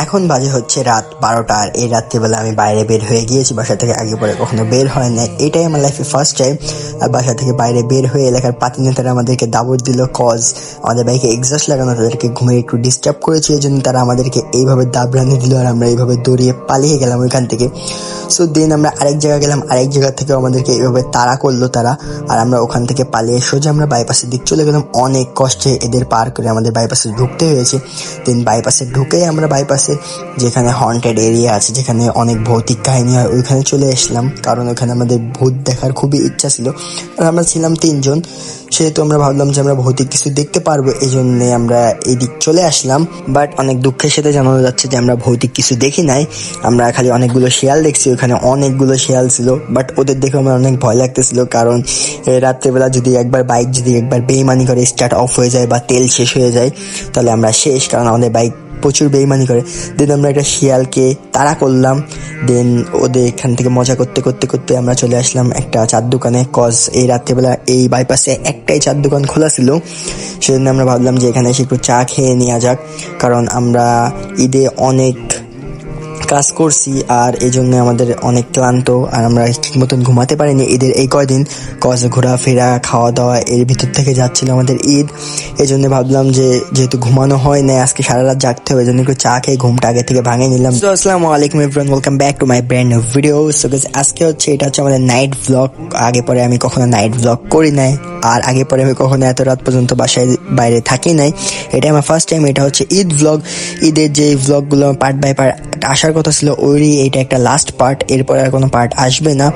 এখন বাজে হচ্ছে রাত 12টা। আর এই রাত্রিবেলা আমি বাইরে বের হয়ে গিয়েছি। বাসা থেকে আগে পরে কখনো বের হয় না, এটাই আমার লাইফে ফার্স্ট টাইম। আর বাসা থেকে বাইরে বের হয়ে এলাকার পাতি নেতারা আমাদেরকে দাবত দিল, কজ আমাদের বাইকে এক্সস্ট লাগানো তাদেরকে ঘুমে একটু ডিস্টার্ব করেছে, এই জন্য তারা আমাদেরকে এইভাবে দাবরানি দিল আর আমরা এইভাবে দৌড়িয়ে পালিয়ে গেলাম ওইখান থেকে। সো দেন আমরা আরেক জায়গায় গেলাম, আরেক জায়গা থেকে আমাদেরকে এইভাবে তাড়া করলো তারা, আর আমরা ওখান থেকে পালিয়ে সোজা আমরা বাইপাসের দিক চলে গেলাম। অনেক কষ্টে এদের পার করে আমাদের বাইপাসে ঢুকতে হয়েছে। দেন বাইপাসে ঢুকে আমরা বাইপাসে যেখানে হন্টেড এরিয়া আছে, যেখানে অনেক ভৌতিক কাহিনী হয়, ওইখানে চলে আসলাম, কারণ ওখানে আমাদের ভূত দেখার খুবই ইচ্ছা ছিল। আর আমরা ছিলাম 3 জন, সেহেতু আমরা ভাবলাম যে আমরা ভৌতিক কিছু দেখতে পারবো, এই জন্যে আমরা এই দিক চলে আসলাম। বাট অনেক দুঃখের সাথে জানানো যাচ্ছে যে আমরা ভৌতিক কিছু দেখি নাই, আমরা খালি অনেকগুলো শিয়াল দেখছি। ওখানে অনেকগুলো শিয়াল ছিল, বাট ওদের দেখে আমার অনেক ভয় লাগতেছিল, কারণ রাত্রেবেলা যদি একবার বাইক বেইমানি করে স্টার্ট অফ হয়ে যায় বা তেল শেষ হয়ে যায় তাহলে আমরা শেষ, কারণ আমাদের বাইক প্রচুর বেইমানি করে। দেন আমরা একটা শিয়ালকে তাড়া করলাম। দেন ওদের এখান থেকে মজা করতে করতে করতে আমরা চলে আসলাম একটা চার দোকানে, কজ এই রাত্রেবেলা এই বাইপাসে একটাই চার দোকান খোলা ছিল। সেজন্য আমরা ভাবলাম যে এখানে এসে একটু চা খেয়ে নেওয়া যাক, কারণ আমরা ঈদে অনেক কাজ করছি আর এই জন্য আমাদের অনেক ক্লান্ত, আর আমরা ঠিক মতন ঘুমাতে পারিনি ঈদের এই কয়দিন, কজ ঘোরাফেরা খাওয়া দাওয়া এর ভিতর থেকে যাচ্ছিল আমাদের ঈদ। এই জন্য ভাবলাম যে যেহেতু ঘুমানো হয় না, আজকে সারা রাত জাগতে হবে, এই জন্য একটু চা খেয়ে ঘুমটা আগে থেকে ভাঙে নিলাম। তো আসসালামু আলাইকুম everyone, welcome back to my brand new video. So guys, আজকে এটা হচ্ছে আমাদের নাইট ব্লগ। আগে পরে আমি কখনো নাইট ব্লগ করি নাই, আর আগে পরে আমি কখনো এত রাত পর্যন্ত বাসায় বাইরে থাকি নাই, এটা আমার ফার্স্ট টাইম। এটা হচ্ছে ঈদ ব্লগ। ঈদের যে ব্লগগুলো পার্ট বাই পার্ট আসার কথা ছিল ওরই এটা একটা লাস্ট পার্ট, এরপর আর কোনো পার্ট আসবে না,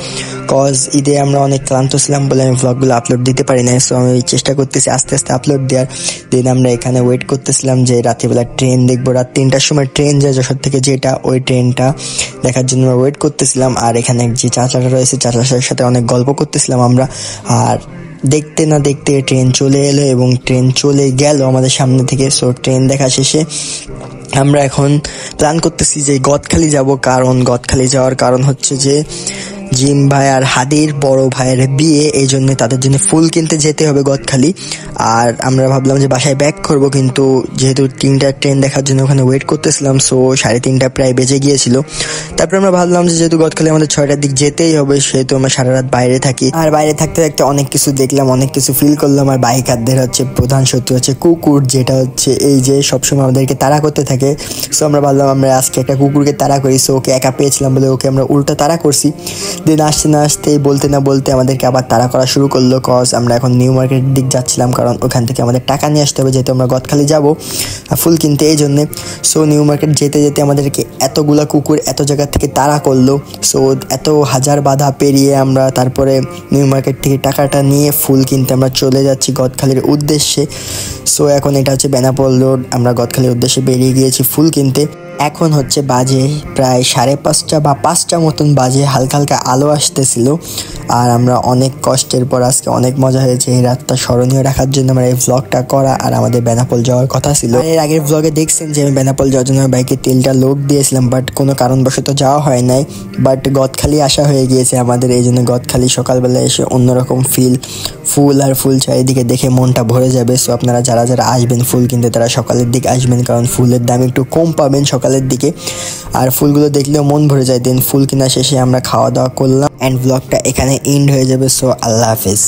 কজ ঈদে আমরা অনেক ক্লান্ত ছিলাম বলে আমি ব্লগগুলো আপলোড দিতে পারি না। সো আমি চেষ্টা করতেছি আস্তে আস্তে আপলোড দেওয়ার। দেন আমরা এখানে ওয়েট করতেছিলাম যে রাত্রিবেলা ট্রেন দেখবো, রাত 3টার সময় ট্রেন যায় যশোর থেকে, যেটা ওই ট্রেনটা দেখার জন্য আমরা ওয়েট করতেছিলাম। আর এখানে যে চাচাটা রয়েছে, চাচার সাথে অনেক গল্প করতেছিলাম আমরা। আর দেখতে না দেখতে ট্রেন চলে এলো এবং ট্রেন চলে গেল আমাদের সামনে থেকে। সো ট্রেন দেখা শেষে আমরা এখন প্ল্যান করতেছি যে গদখালি যাব, কারণ গদখালি যাওয়ার কারণ হচ্ছে যে জিম ভাই আর হাদির বড় ভাইয়ের বিয়ে, এই জন্য তাদের জন্য ফুল কিনতে যেতে হবে গদখালি। আর আমরা ভাবলাম যে বাসায় ব্যাক করব, কিন্তু যেহেতু 3টার ট্রেন দেখার জন্য ওখানে ওয়েট করতেছিলাম, সো 3:30 প্রায় বেজে গিয়েছিল। তারপর আমরা ভাবলাম যে যেহেতু গদখালি আমাদের 6টার দিক যেতেই হবে, সেহেতু আমরা সারা রাত বাইরে থাকি। আর বাইরে থাকতে থাকতে অনেক কিছু দেখলাম, অনেক কিছু ফিল করলাম। আর বাইকারদের হচ্ছে প্রধান শত্রু হচ্ছে কুকুর, যেটা হচ্ছে এই যে সবসময় আমাদেরকে তাড়া করতে থাকে। সো আমরা ভাবলাম আমরা আজকে একটা কুকুরকে তাড়া করি। সো ওকে একা পেয়েছিলাম বলে ওকে আমরা উল্টা তাড়া করছি। দিন আসতে না আসতে বলতে না বলতে আমাদেরকে আবার তাড়া করা শুরু করলো, কজ আমরা এখন নিউ মার্কেটের দিক যাচ্ছিলাম, কারণ ওখান থেকে আমাদের টাকা নিয়ে আসতে হবে, যেহেতু আমরা গদখালি যাবো ফুল কিনতে, এই জন্যে। সো নিউ মার্কেট যেতে যেতে আমাদেরকে এতগুলা কুকুর এত জায়গা থেকে তাড়া করলো। সো এত হাজার বাধা পেরিয়ে আমরা তারপরে নিউ মার্কেট থেকে টাকাটা নিয়ে ফুল কিনতে আমরা চলে যাচ্ছি গদখালির উদ্দেশ্যে। সো এখন এটা হচ্ছে বেনাপোল রোড, আমরা গদখালির উদ্দেশ্যে বেরিয়ে গিয়েছি ফুল কিনতে। এখন হচ্ছে বাজে প্রায় 5:30 বা 5টা মতন বাজে, হালকা হালকা আলো আসতেছিল। আর আমরা অনেক কষ্টের পর আজকে অনেক মজা হয়েছে, এই রাতটা স্মরণীয় রাখার জন্য আমরা এই ব্লগটা করা। আর আমাদের বেনাপোল যাওয়ার কথা ছিল। এর আগের ব্লগে দেখছেন যে আমি বেনাপোল যাওয়ার জন্য বাইকে তেলটা লোড দিয়েছিলাম, বাট কোনো কারণবশত যাওয়া হয় নাই। বাট গদখালি আসা হয়ে গিয়েছে আমাদের, এই জন্য গদখালি সকালবেলা এসে অন্যরকম ফিল, ফুল আর ফুল চারিদিকে দেখে মনটা ভরে যাবে। সো আপনারা যারা যারা আসবেন ফুল কিনতে তারা সকালের দিকে আসবেন, কারণ ফুলের দাম একটু কম পাবেন সকালের দিকে, আর ফুলগুলো দেখলেও মন ভরে যায়। দেন ফুল কেনা শেষে আমরা খাওয়া দাওয়া করলাম, অ্যান্ড ব্লগটা এখানে এন্ড হয়ে যাবে। সো আল্লাহ হাফেজ।